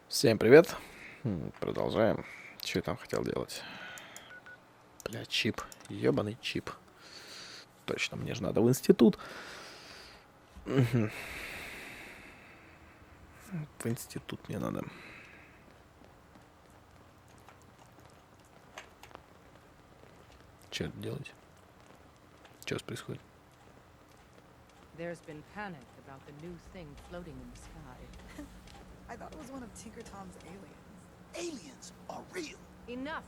Всем привет. Продолжаем. Что я там хотел делать? Бля, чип. Ёбаный чип. Точно, мне же надо в институт. В институт мне надо. Что это делать? Что происходит? There's been panic about the new thing floating in the sky. I thought it was one of Tinker Tom's aliens. Aliens are real. Enough!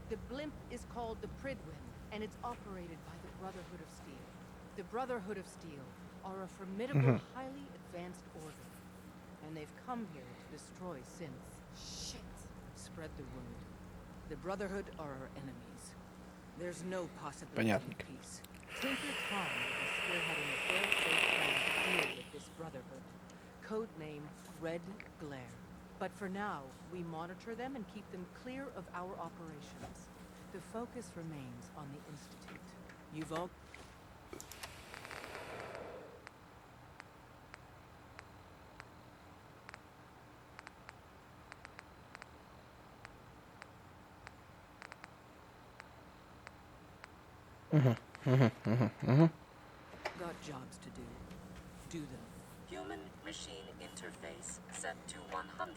The blimp is called the Pridwin, and it's operated by the Brotherhood of Steel. The Brotherhood of Steel are a formidable, highly advanced order. And they've come here to destroy synths. Shit. Spread the word. The Brotherhood are our enemies. There's no possibility Понятненько. of peace. Tinker Tom is spearheading a fail-safe plan to deal with this Brotherhood. Codename Red Glare. But for now, we monitor them and keep them clear of our operations. The focus remains on the Institute. You've all... got jobs to do. Do them. Human-machine interface set to 100.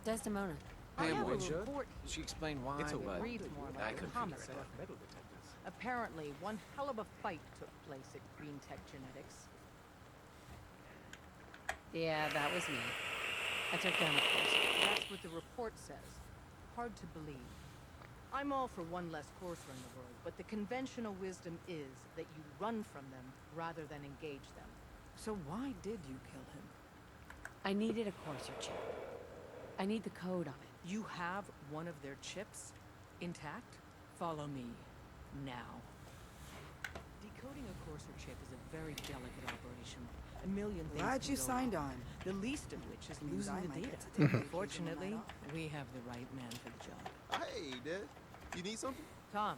Desdemona. I Pam have a Winchester? report She explained why. It's a but reads more I like a couldn't comic figure it book. out. Apparently, one hell of a fight took place at Green Tech Genetics. Yeah, that was me. I took down a course. That's what the report says. Hard to believe. I'm all for one less courser in the world, but the conventional wisdom is that you run from them rather than engage them. So why did you kill him? I needed a courser chip. I need the code on it. You have one of their chips intact? Follow me now. Decoding a courser chip is a very delicate operation. A million things Glad can you go signed wrong. on. The least of which is Means losing I the might data. get to take vacation Fortunately, when I'm off. we have the right man for the job. Hey, Dad. You need something? Tom,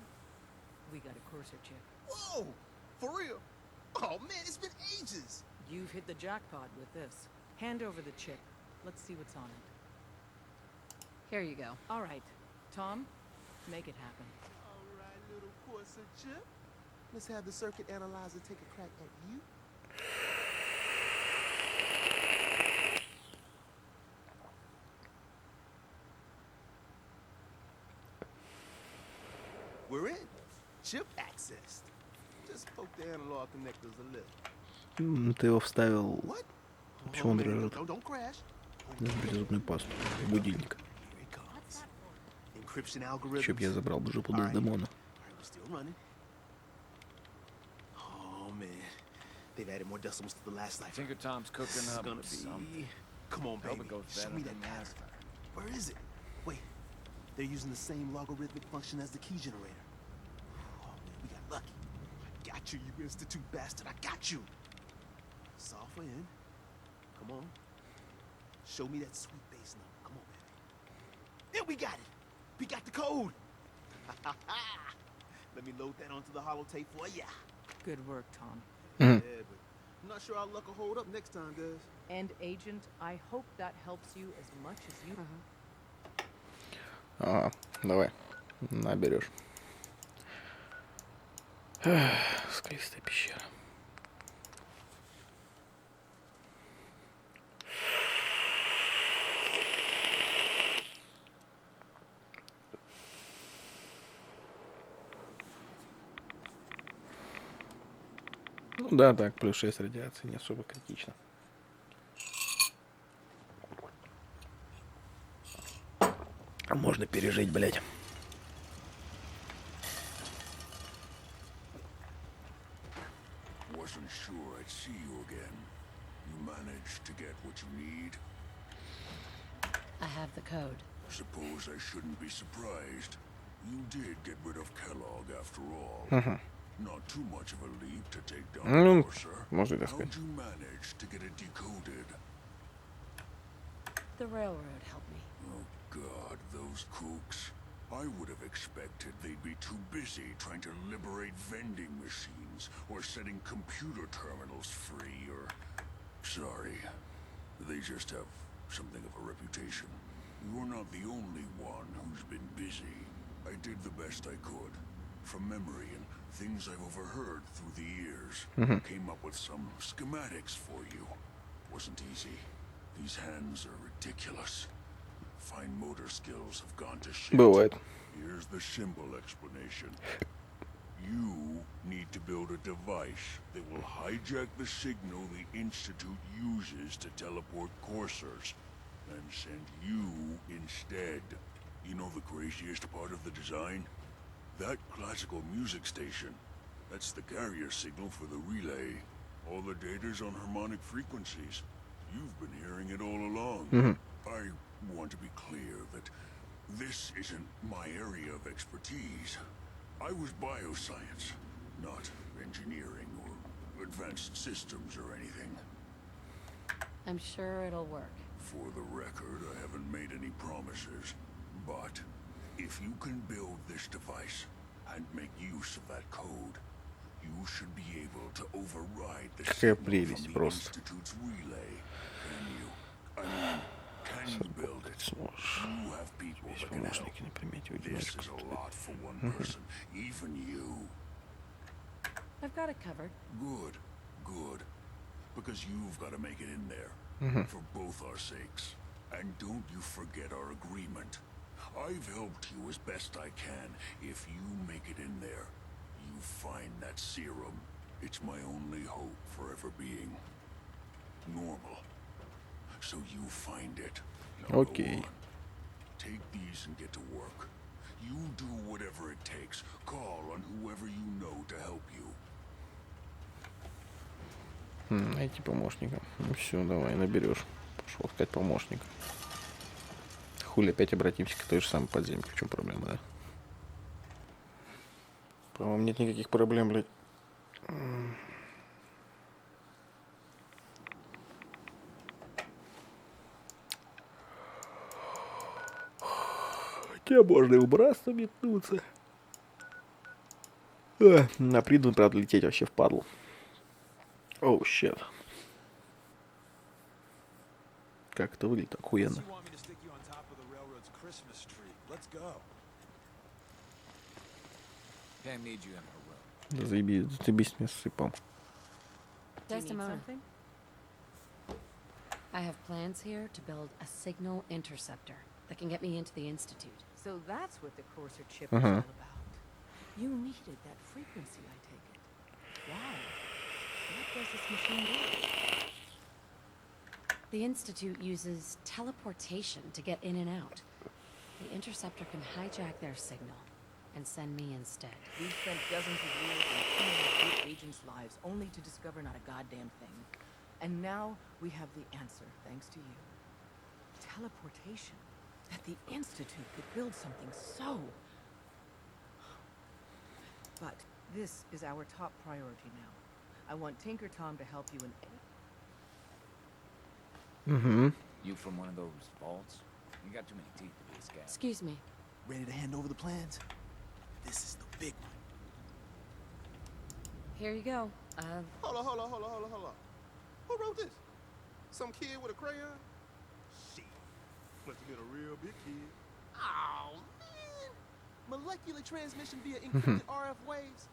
we got a courser chip. Whoa! For real? Oh, man, it's been ages. You've hit the jackpot with this. Hand over the chip. Let's see what's on it. Here you go. All right, Tom, make it happen. All right, little Corsa chip. Let's have the circuit analyzer take a crack at you. We're in. Chip accessed. Just poke the analog connectors a little. Ты его вставил What? Почему он man, дрожит? don't crash. на зубную пасту. Будильник. Here it comes. Encryption algorithm. Чё б я забрал бы жопу Дездемона. We're still running. Oh man, they've added more decimals to the last life. Tinker Tom's cooking This is up gonna something. be. Come on, Hope baby. it goes Show better me than that last pattern. time. Where is it? Wait, they're using the same logarithmic function as the key generator. Oh man, we got lucky. I got you, you institute bastard. I got you. Software in. Come on. Show me that sweet bass number. Come on, baby. Yeah, we got it. We got the code. Let me load that onto the holotape for ya. Good work, Tom. Yeah, but I'm not sure our luck will hold up next time, guys. And Agent, I hope that helps you as much as you... Давай. Наберешь. Скалистая пещера. Ну да, так, плюс 6 радиации, не особо критично. Можно пережить, блядь. Wasn't sure I'd see you again. You managed to get what you need? I have the code. Suppose I shouldn't be surprised. You did get rid of Kellogg after all. Not too much of a leap to take down Ну, Corsair. можно и так How'd сказать. you manage to get it decoded? The railroad helped me. Oh God, those kooks. I would have expected they'd be too busy trying to liberate vending machines or setting computer terminals free or... Sorry. They just have something of a reputation. You're not the only one who's been busy. I did the best I could. From memory and things I've overheard through the years. Came up with some schematics for you. Wasn't easy. These hands are ridiculous. Fine motor skills have gone to shit. Бывает. Here's the simple explanation. You need to build a device that will hijack the signal the Institute uses to teleport coursers, and send you instead. You know the craziest part of the design? That classical music station. That's the carrier signal for the relay. All the data's on harmonic frequencies. You've been hearing it all along. I want to be clear that this isn't my area of expertise. I was bioscience, not engineering or advanced systems or anything. I'm sure it'll work. For the record, I haven't made any promises, but if you can build this device and make use of that code, you should be able to override the Какая signal прелесть from the просто. Institute's relay. Can you? I mean, can you build it? Сможешь. You have people Есть that can help. помощники на примете у This одиночку. is a lot for one person, even you. I've got it covered. Good, good. Because you've got to make it in there. For both our sakes. And don't you forget our agreement. I've helped you as best I can. If you make it in there, you find that serum. It's my only hope for ever being normal. So you find it. Now go Okay. on. Take these and get to work. You do whatever it takes. Call on whoever you know to help you. Найти помощника. Ну все, давай, наберешь. Пошел искать помощника. Хули, опять обратимся к той же самой подземке. В чем проблема, да? По-моему, нет никаких проблем, блядь. Хотя можно и убраться, метнуться. На приду, правда, лететь вообще впадло. Оу, щет. Как это выглядит охуенно. You want me to stick you on top of the railroad's Christmas tree? Let's go. Pam needs you in her room. Да заебись мне с сыпом. Do you Just a need moment. something? I have plans here to build a signal interceptor that can get me into the Institute. So that's what the courser chip is all about. You needed that frequency, I take it. Why? What does this machine do? The Institute uses teleportation to get in and out. The interceptor can hijack their signal and send me instead. We've spent dozens of years in good agents' lives only to discover not a goddamn thing. And now we have the answer, thanks to you. Teleportation. That the Institute could build something so... But this is our top priority now. I want Tinker Tom to help you in... You from one of those vaults? You got too many teeth to be a scout. Excuse me. Ready to hand over the plans? This is the big one. Here you go. Hold on. Who wrote this? Some kid with a crayon? Shit. Must have been a real big kid. Oh, man. Molecular transmission via encrypted RF waves?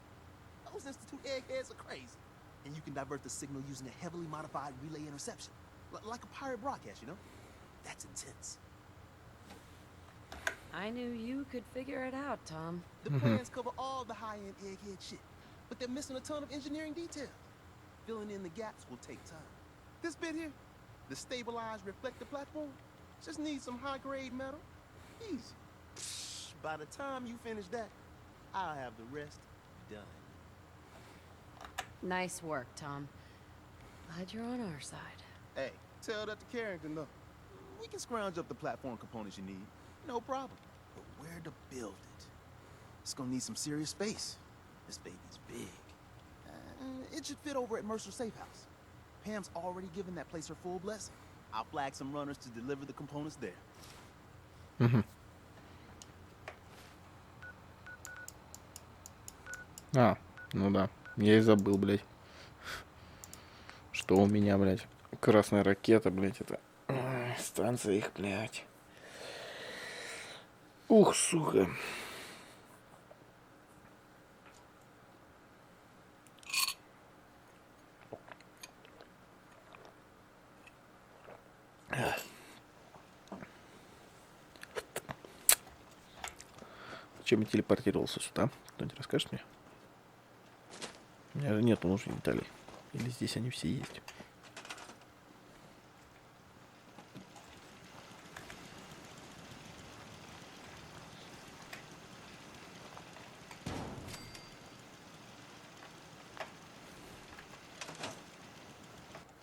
Those Institute eggheads are crazy. And you can divert the signal using a heavily modified relay interception. Like a pirate broadcast, you know? That's intense. I knew you could figure it out, Tom. The plans cover all the high-end egghead shit, but they're missing a ton of engineering details. Filling in the gaps will take time. This bit here, the stabilized reflector platform, just needs some high-grade metal. Easy. Psh, by the time you finish that, I'll have the rest done. Nice work, Tom. Glad you're on our side. Hey, tell that to Carrington, though. We can scrounge up the platform components you need. No problem. But where to build it? It's gonna need some serious space. This baby's big. It should fit over at Mercer's safe house. Pam's already given that place her full blessing. I'll flag some runners to deliver the components there. А, ну да. Я и забыл, блядь. Что у меня, блядь. Красная ракета, блядь, это... Станция их, блядь. Ух, сука. Чем я телепортировался сюда? Кто-нибудь расскажет мне? У меня же нету нужных деталей. Или здесь они все есть?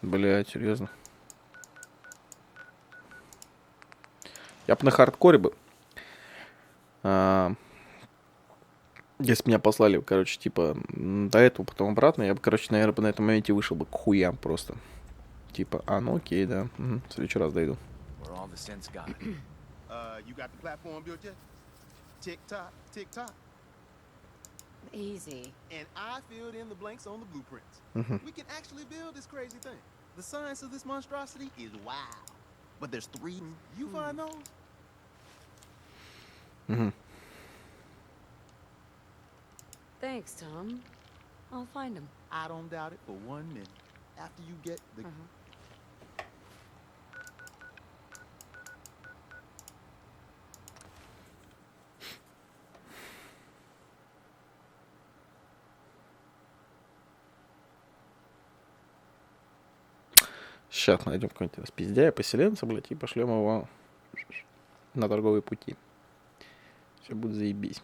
Блядь, серьезно. Я бы на хардкоре бы. Если меня послали, короче, типа, до этого, потом обратно, я бы, короче, наверное, на этом моменте вышел бы к хуям просто. Типа, ну окей, да. Угу. В следующий раз дойду. You got the platform built yet? Tick tock, tick tock. Easy. And I filled in the blanks on the blueprints. Mm-hmm. We can actually build this crazy thing. The science of this monstrosity is wild. But there's 3. You find those? Mm-hmm. Thanks, Tom. I'll find him. I don't doubt it for 1 minute. After you get the... Сейчас найдем какого-нибудь распиздяя, поселенца, блядь, и пошлем его на торговые пути. Все будет заебись.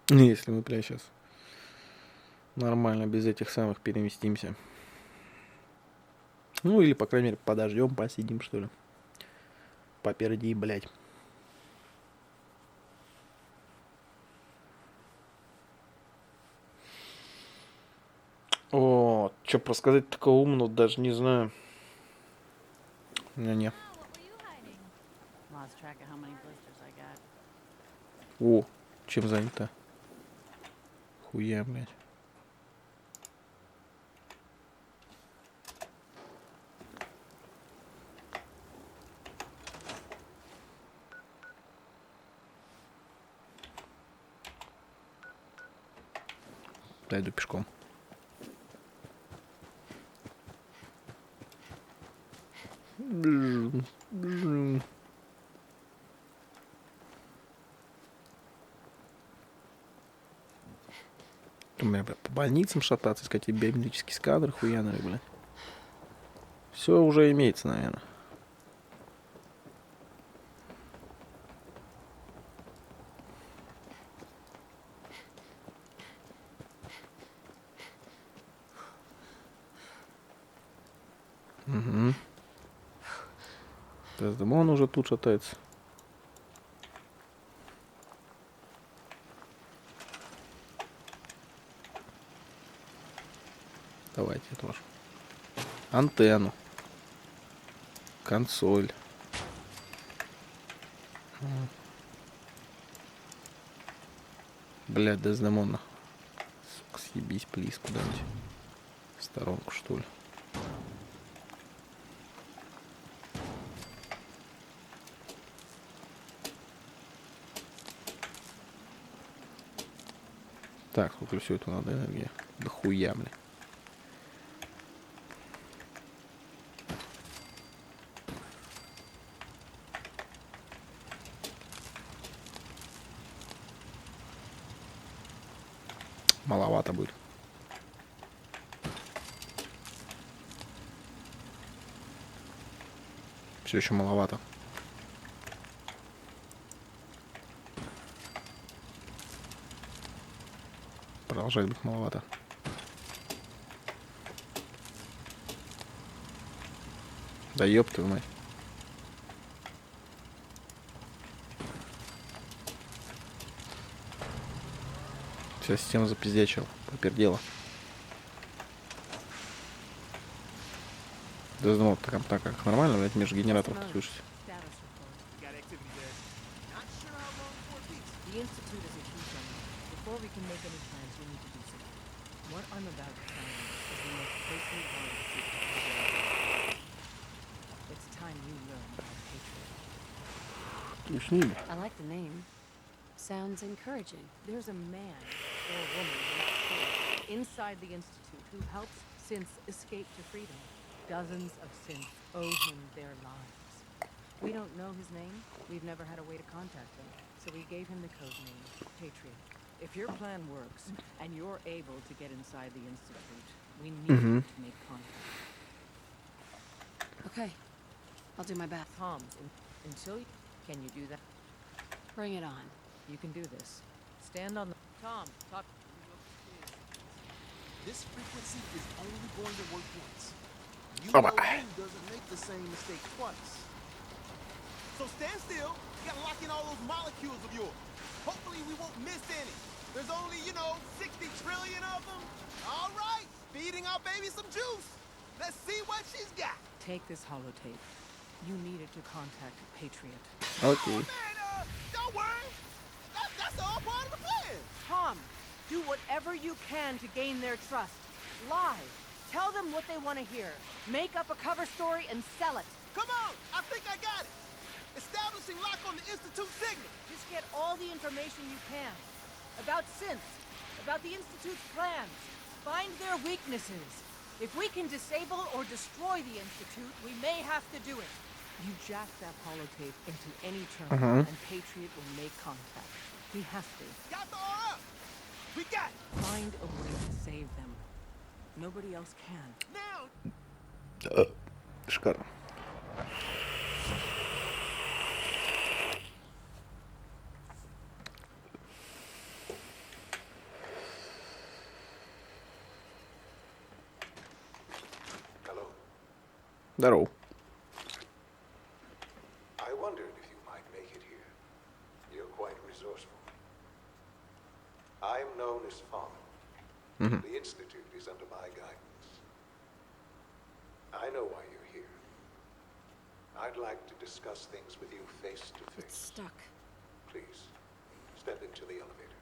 Если мы, блядь, сейчас нормально без этих самых переместимся. Ну, или, по крайней мере, подождем, посидим, что ли. Попереди, блядь. О, что рассказать такого умного, даже не знаю. Не. Lost track of how many blisters I got. О, чем занята? Хуя, блядь. Дойду пешком. У меня, блядь, по больницам шататься, искать биометрический сканер, хуяный, блядь. Все уже имеется, наверное. Угу. Он уже тут шатается. Давайте тоже. Антенну. Консоль. Блядь, Дездемона. Сука, съебись, плиз, куда-нибудь. В сторонку, что ли. Так, сколько все это надо энергии? Да хуя, бля. Маловато будет. Все еще маловато. Продолжает быть маловато. Да ёб твою мать. Вся система запиздячила. Попердела. Да думал, так как нормально, блядь, межгенераторов слушать. The Institute is a huge one. Before we can make any plans, we need to do something. What I'm about to tell you is the most closely guarded secret of the world. It's time you learn about Patriot. I like the name. Sounds encouraging. There's a man or woman, we're not sure, inside the Institute who helps synths escape to freedom. Dozens of synths owe him their lives. We don't know his name. We've never had a way to contact him. So we gave him the code name, Patriot. If your plan works, and you're able to get inside the Institute, we need to make contact. Okay. I'll do my best. Tom, until you... Can you do that? Bring it on. You can do this. Stand on the... Tom, talk... This frequency is only going to work once. You Oh know my. who doesn't make the same mistake twice. So stand still. You gotta lock in all those molecules of yours. Hopefully we won't miss any. There's only, 60 trillion of them. All right, feeding our baby some juice. Let's see what she's got. Take this holotape. You needed to contact Patriot. Окей. Oh, man, don't worry. That's all part of the plan. Tom, do whatever you can to gain their trust. Lie. Tell them what they want to hear. Make up a cover story and sell it. Come on, I think I got it. Establishing lock on the Institute signal. Just get all the information you can. About synths. About the Institute's plans. Find their weaknesses. If we can disable or destroy the Institute, we may have to do it. You jack that holotape into any terminal, and Patriot will make contact. He has to. Got the R up. We got it. Find a way to save them. Nobody else can. Now, Шикарно. Hello. Здорово. I wondered if you might make it here. You're quite resourceful. I'm known as Father. The Institute is under my guidance. I know why you're here. I'd like to discuss things with you face to It's face. stuck. Please, step into the elevator.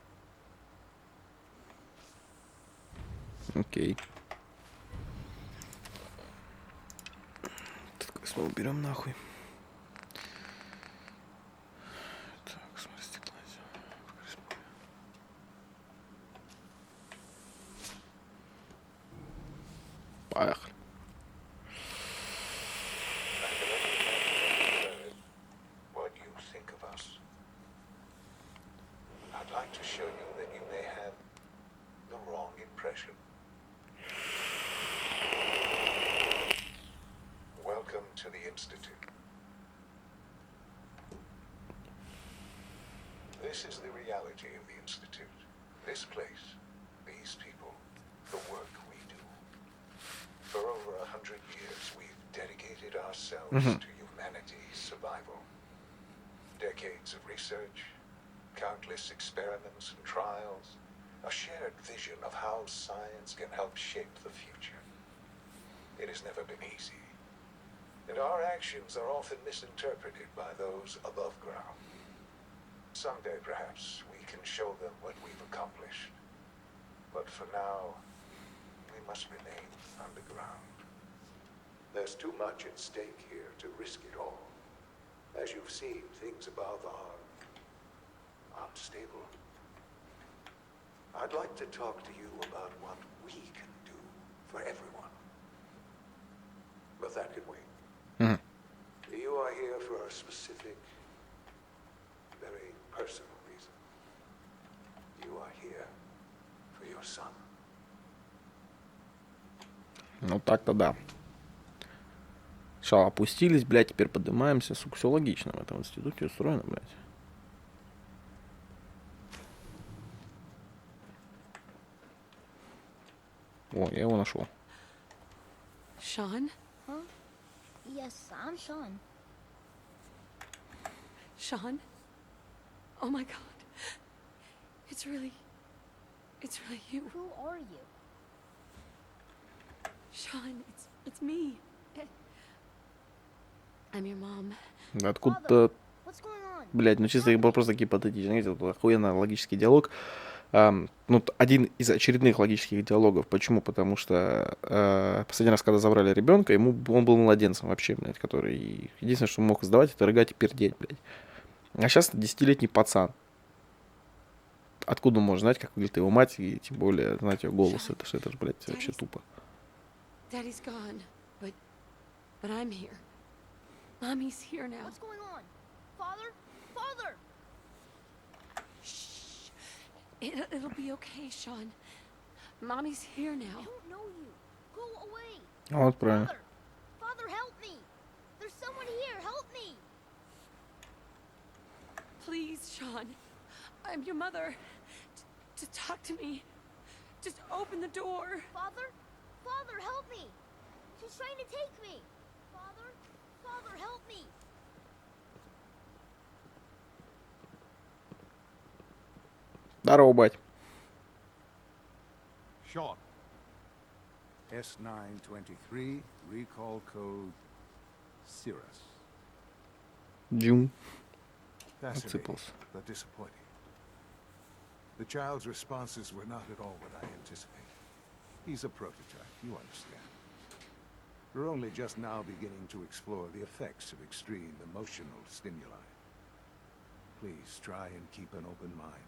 Окей. Такое слово берем нахуй. Так, смотри, стекло. Поехали. What you think of us. I'd like to show you that you may have the wrong impression. Welcome to the Institute. This is the reality of the Institute. This place, these people, the work we do. For over 100 years, we've dedicated ourselves to humanity's survival. Decades of research, countless experiments and trials, a shared vision of how science can help shape the future. It has never been easy, and our actions are often misinterpreted by those above ground. Someday, perhaps, we can show them what we've accomplished. But for now, we must remain underground. There's too much at stake here to risk it all. As you've seen, things above are unstable. I'd like to talk to you about what we can do for everyone. But that can wait. You are here for a specific, very personal reason. You are here for your son. Ну так-то да. Сначала опустились, блядь, теперь поднимаемся. Сука, все логично в этом институте устроено, блядь. О, я его нашел. Sean? Huh? Yes, I'm Sean. Sean? Oh my god. It's really you. Who are you? Sean, it's me. I'm your mom. Откуда-то, What's going on? блядь, ну чисто просто гипотетично. Видите, тут охуенно логический диалог. Один из очередных логических диалогов. Почему? Потому что последний раз, когда забрали ребенка, он был младенцем вообще, блядь, который единственное, что мог издавать, это рыгать и пердеть, блядь. А сейчас это 10-летний пацан. Откуда можно знать, как выглядит его мать, и тем более знать ее голос? Это же, блядь, вообще тупо. Daddy's gone, but I'm here. Mommy's here now. What's going on? Father? Father! Shh. It'll be okay, Sean. Mommy's here I now. don't know you. Go away. Вот правильно. Father! Father, help me! There's someone here. Help me! Please, Sean. I'm your mother. To talk to me. Just open the door. Father? Father, help me! She's trying to take me! Father? Father, help me! Здорово, бать. Sean. S923, recall code Cirrus. Дюм. Fascinating, Отсыпался. but disappointing. The child's responses were not at all what I anticipated. He's a prototype, you understand. We're only just now beginning to explore the effects of extreme emotional stimuli. Please try and keep an open mind.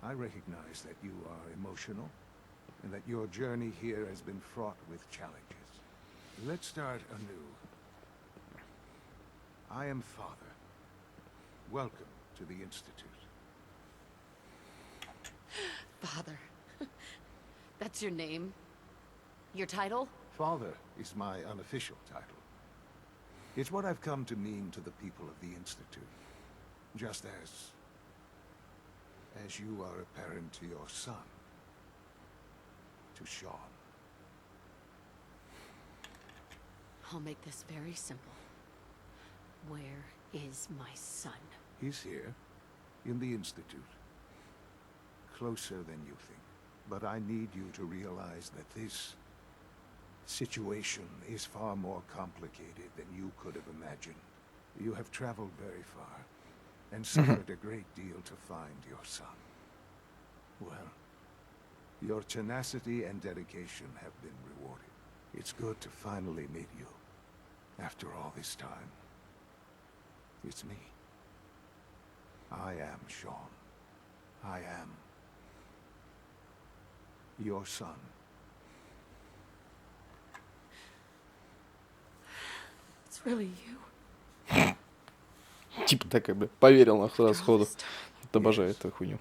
I recognize that you are emotional, and that your journey here has been fraught with challenges. Let's start anew. I am Father. Welcome to the Institute. Father. That's your name? Your title? Father is my unofficial title. It's what I've come to mean to the people of the Institute. Just as you are a parent to your son. To Sean. I'll make this very simple. Where is my son? He's here, in the Institute. Closer than you think. But I need you to realize that this situation is far more complicated than you could have imagined. You have traveled very far, and suffered a great deal to find your son. Well, your tenacity and dedication have been rewarded. It's good to finally meet you, after all this time. It's me. I am Sean. I am your son. It's really you. Типа такая, бля, поверил на сходу. Обожаю эту хуйню.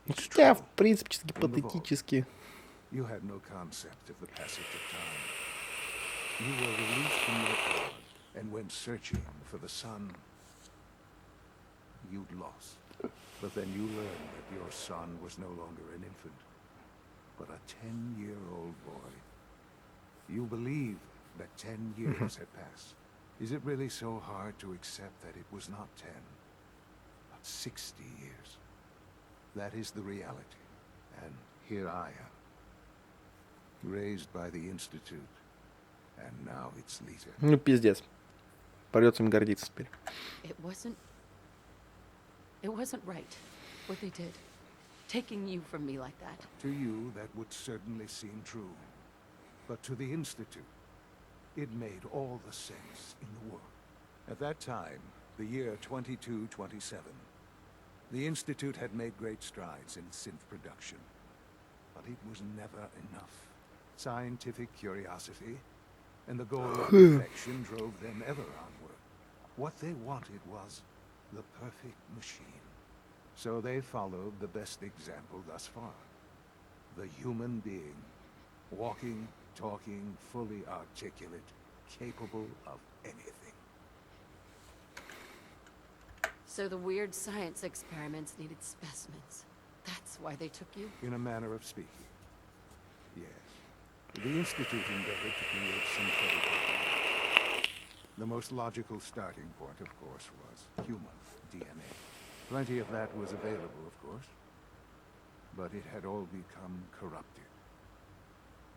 Хотя, в принципе, чисто гипотетически. You had no concept of the passage of time. You were released from your pod and went searching for the son you'd lost. But then you learned that your son was no longer an infant, but a 10-year-old boy. You believed that 10 years had passed. Is it really so hard to accept that it was not 10, but 60 years? That is the reality. And here I am, raised by the Institute, and now its leader. Ну, пиздец. Придется им гордиться теперь. It wasn't right, what they did. Taking you from me like that. To you, that would certainly seem true. But to the Institute, it made all the sense in the world. At that time, the year 2227, the Institute had made great strides in synth production. But it was never enough. Scientific curiosity and the goal of perfection drove them ever onward. What they wanted was the perfect machine. So they followed the best example thus far. The human being. Walking, talking, fully articulate, capable of anything. So the weird science experiments needed specimens. That's why they took you? In a manner of speaking. Yes. The Institute endeavored to create synthetic organisms. The most logical starting point, of course, was human DNA. Plenty of that was available, of course. But it had all become corrupted.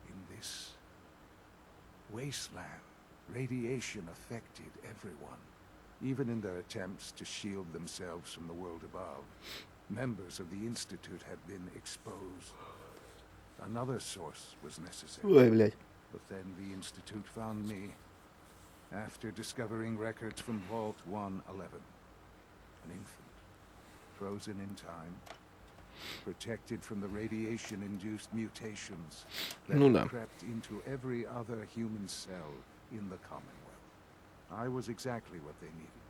In this wasteland, radiation affected everyone, even in their attempts to shield themselves from the world above. members of the Institute had been exposed. Another source was necessary. Ой, блядь. But then the Institute found me after discovering records from Vault 111. An infant, frozen in time, protected from the radiation-induced mutations that had crept into every other human cell in the Commonwealth. I was exactly what they needed.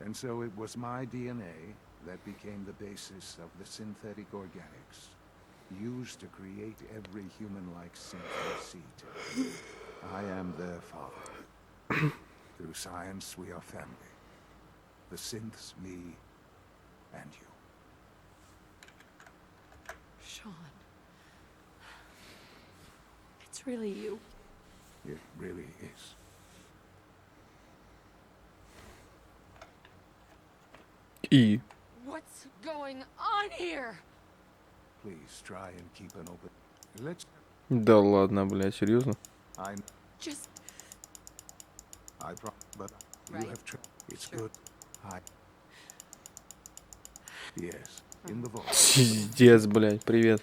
And so it was my DNA that became the basis of the synthetic organics used to create every human-like synth you see today. I am their father. Through science, we are family. The synths, me, and you. Sean. It's really you. It really is. И. What's going on here? Please try and keep an open. Let's. Да ладно, блядь, серьезно? I Just. but you Right. have tried. It's good. Yes, in the vault. Пиздец, блядь, привет.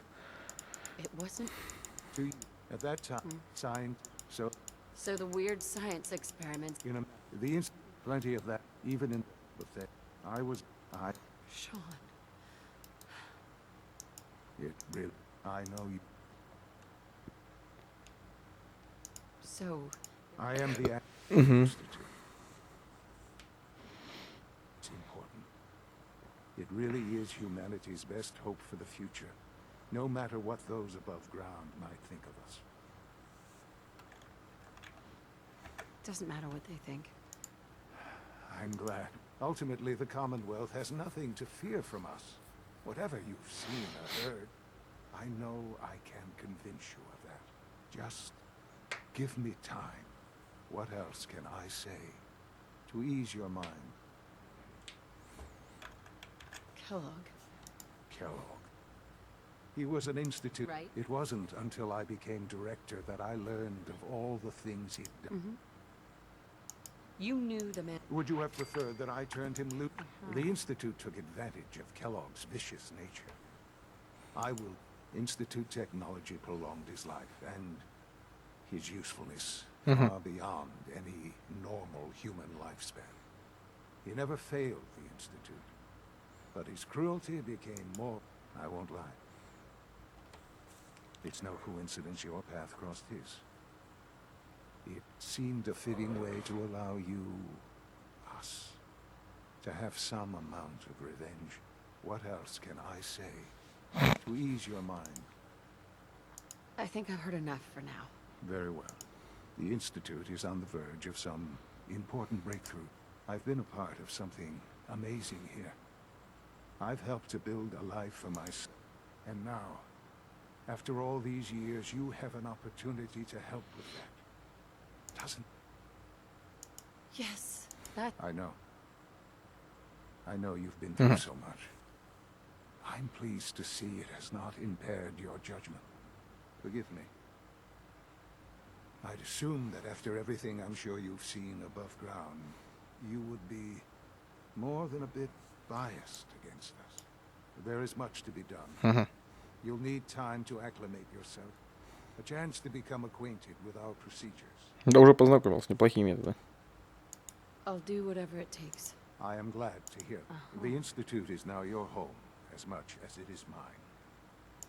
It wasn't. At that time, signed. So the weird science experiments. You know, plenty of that, even in. But that I. Sean. It really. I know you. So. I am the Mhm. Institute. It's important. It really is humanity's best hope for the future, no matter what those above ground might think of us. Doesn't matter what they think. I'm glad. Ultimately, the Commonwealth has nothing to fear from us. Whatever you've seen or heard, I know I can convince you of that. Just give me time. What else can I say to ease your mind? Kellogg. Kellogg. He was an institute. Right. It wasn't until I became director that I learned of all the things he'd done. Mm-hmm. You knew the man. Would you have preferred that I turned him loose? The Institute took advantage of Kellogg's vicious nature. I will. Institute technology prolonged his life and his usefulness far beyond any normal human lifespan. He never failed the Institute, but his cruelty became more. I won't lie. It's no coincidence your path crossed his. It seemed a fitting way to allow you, us, to have some amount of revenge. What else can I say to ease your mind? I think I've heard enough for now. Very well. The Institute is on the verge of some important breakthrough. I've been a part of something amazing here. I've helped to build a life for myself. And now, after all these years, you have an opportunity to help with that. Doesn't... Yes, that... I know. I know you've been through so much. I'm pleased to see it has not impaired your judgment. Forgive me. I'd assume that after everything I'm sure you've seen above ground, you would be more than a bit biased against us. There is much to be done. You'll need time to acclimate yourself. A chance to become acquainted with our procedures. Да уже познакомился, неплохие методы. I'll do whatever it takes. I am glad to hear. The Institute is now your home, as much as it is mine.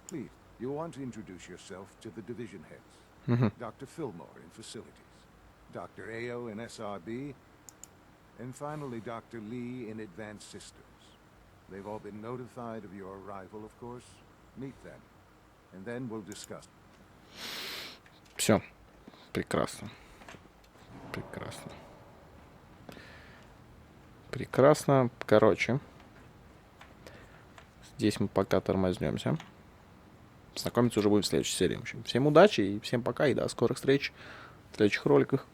Please, you'll want to introduce yourself to the division heads. Dr. Fillmore in facilities, Dr. Ao in SRB, and finally Dr. Lee in advanced systems. They've all been notified of your arrival, of course. Meet them, and then we'll discuss. Все. Прекрасно. Прекрасно. Прекрасно. Короче. Здесь мы пока тормознемся. Знакомиться уже будем в следующей серии. В общем, всем удачи и всем пока. И до скорых встреч в следующих роликах.